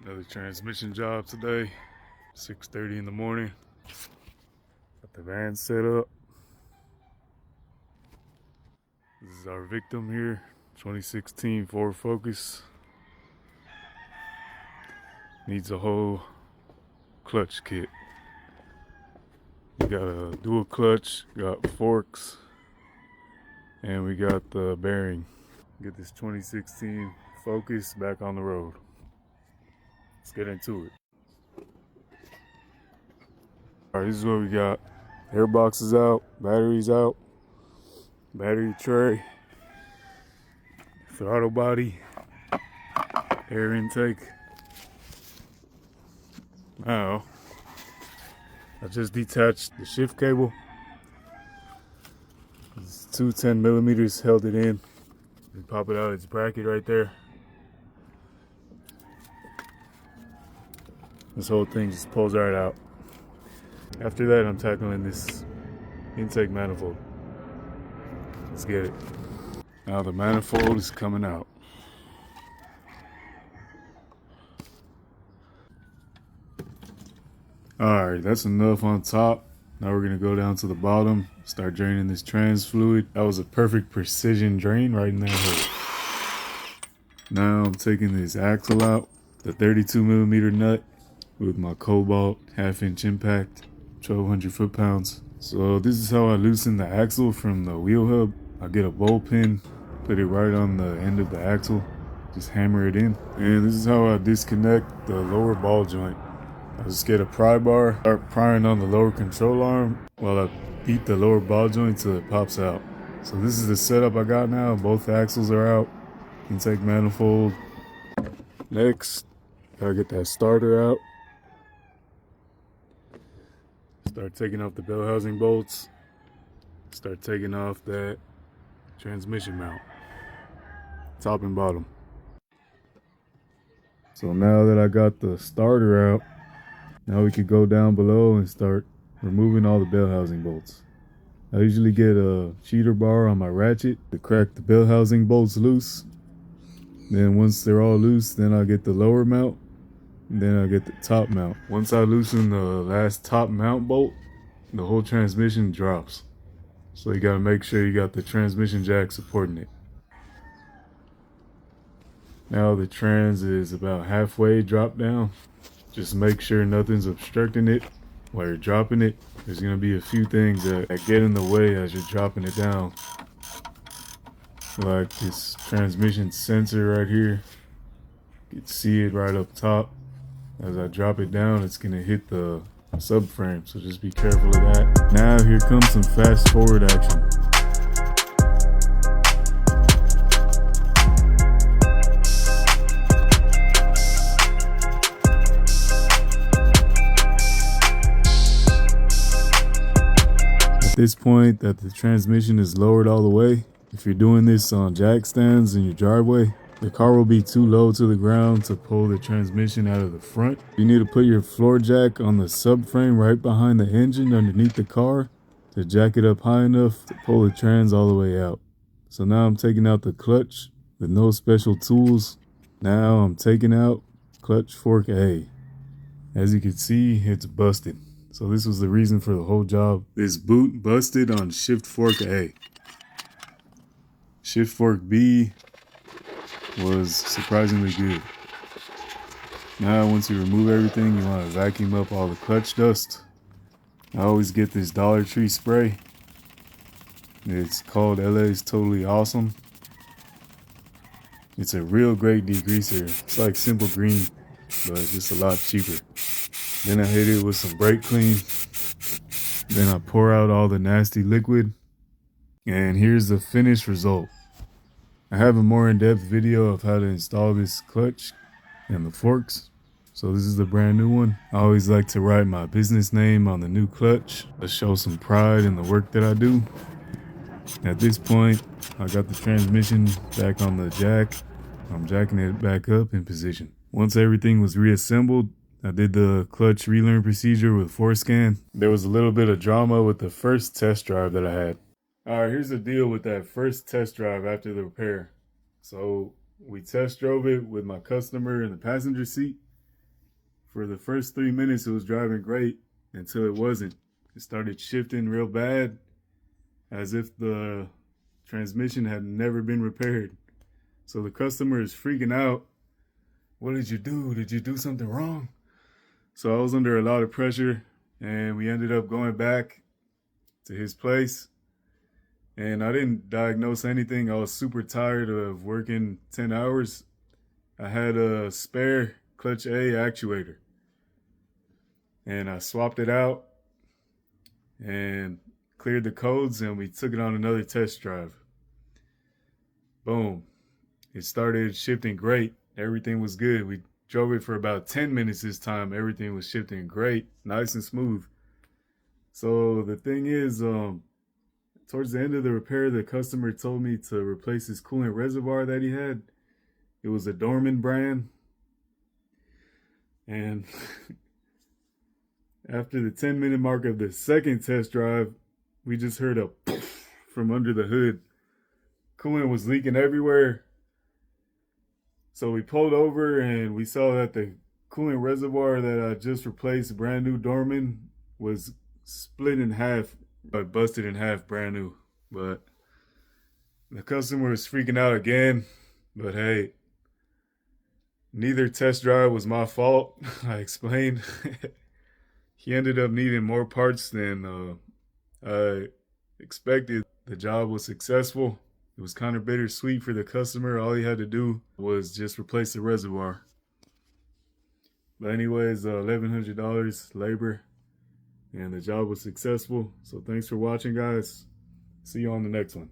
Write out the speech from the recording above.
Another transmission job today, 6:30 in the morning. Got the van set up. This is our victim here, 2016 Ford Focus. Needs a whole clutch kit. We got a dual clutch, got forks, and we got the bearing. Get this 2016 Focus back on the road. Let's get into it. All right, this is what we got. Airbox is out, batteries out, battery tray, throttle body, air intake. Now, I just detached the shift cable. It's two 10 millimeters held it in. You pop it out, its bracket right there. This whole thing just pulls right out. After that, I'm tackling this intake manifold. Let's get it. Now the manifold is coming out. Alright, that's enough on top. Now we're gonna go down to the bottom, start draining this trans fluid. That was a perfect precision drain right in that hole. Now I'm taking this axle out, the 32 millimeter nut with my Cobalt 1/2 inch impact, 1200 foot-pounds. So this is how I loosen the axle from the wheel hub. I get a bowl pin, put it right on the end of the axle, just hammer it in. And this is how I disconnect the lower ball joint. I just get a pry bar, start prying on the lower control arm while I beat the lower ball joint till it pops out. So this is the setup I got now. Both axles are out. Intake manifold. Next, gotta get that starter out. Start taking off the bell housing bolts. Start taking off that transmission mount, top and bottom. So now that I got the starter out, now we could go down below and start removing all the bell housing bolts. I usually get a cheater bar on my ratchet to crack the bell housing bolts loose. Then once they're all loose, then I'll get the lower mount, and then I'll get the top mount. Once I loosen the last top mount bolt, the whole transmission drops. So you gotta make sure you got the transmission jack supporting it. Now the trans is about halfway dropped down. Just make sure nothing's obstructing it while you're dropping it. There's gonna be a few things that get in the way as you're dropping it down. Like this transmission sensor right here. You can see it right up top. As I drop it down, it's gonna hit the subframe, so just be careful of that. Now here comes some fast forward action. At this point that the transmission is lowered all the way, if you're doing this on jack stands in your driveway, the car will be too low to the ground to pull the transmission out of the front. You need to put your floor jack on the subframe right behind the engine underneath the car to jack it up high enough to pull the trans all the way out. So now I'm taking out the clutch with no special tools. Now I'm taking out clutch fork A. As you can see, it's busted. So this was the reason for the whole job. This boot busted on shift fork A. Shift fork B was surprisingly good. Now once you remove everything, you want to vacuum up all the clutch dust. I always get this Dollar Tree spray. It's called LA's Totally Awesome. It's a real great degreaser. It's like Simple Green, but just a lot cheaper. Then I hit it with some brake clean. Then I pour out all the nasty liquid. And here's the finished result. I have a more in-depth video of how to install this clutch and the forks. So this is the brand new one. I always like to write my business name on the new clutch to show some pride in the work that I do. At this point, I got the transmission back on the jack. I'm jacking it back up in position. Once everything was reassembled, I did the clutch relearn procedure with Forscan. There was a little bit of drama with the first test drive that I had. Alright, here's the deal with that first test drive after the repair. So we test drove it with my customer in the passenger seat. For the first 3 minutes, it was driving great until it wasn't. It started shifting real bad, as if the transmission had never been repaired. So the customer is freaking out. What did you do? Did you do something wrong? So I was under a lot of pressure, and we ended up going back to his place. And I didn't diagnose anything. I was super tired of working 10 hours. I had a spare clutch A actuator, and I swapped it out and cleared the codes, and we took it on another test drive. Boom. It started shifting great. Everything was good. We drove it for about 10 minutes this time. Everything was shifting great, nice and smooth. So the thing is, towards the end of the repair, the customer told me to replace his coolant reservoir that he had. It was a Dorman brand. And after the 10-minute mark of the second test drive, we just heard a poof from under the hood. Coolant was leaking everywhere. So we pulled over and we saw that the coolant reservoir that I just replaced, brand new Dorman, was split in half, but busted in half, brand new. But the customer was freaking out again. But hey, neither test drive was my fault. I explained. He ended up needing more parts than I expected. The job was successful. It was kind of bittersweet for the customer. All he had to do was just replace the reservoir. But anyways, $1,100 labor, and the job was successful. So thanks for watching, guys. See you on the next one.